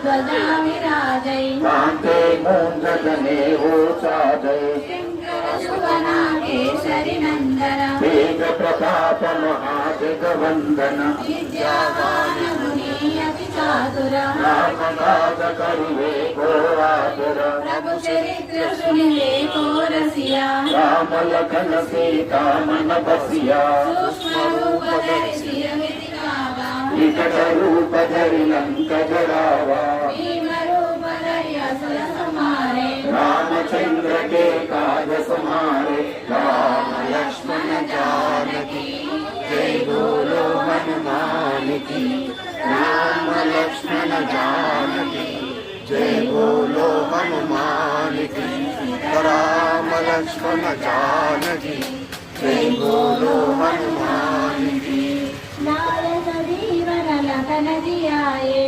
ध्वजा विराजै कांते मूंजने ऊचाजै शंकर सुवना केसरी नंदन वेद प्रताप महाजगवंदन विद्यावान मुनि अति चातुर रामदास करिवे को आतुर प्रभु चरित्र सुनिवे को रसिया राम लखन सीता मन बसिया सूक्ष्म रूप धरि सिर विदिखावा विकट रूप धरि लंक जरावा भीम रूप धरि असुर संहारे रामचंद्र के काज समारे राम लक्ष्मण जानकी जय बोलो हनुमान की राम लक्ष्मण जानकी जय बोलो हनुमान की राम लक्ष्मण जानकी जय बोलो हनुमान की लाल सजीवन लखन जियाए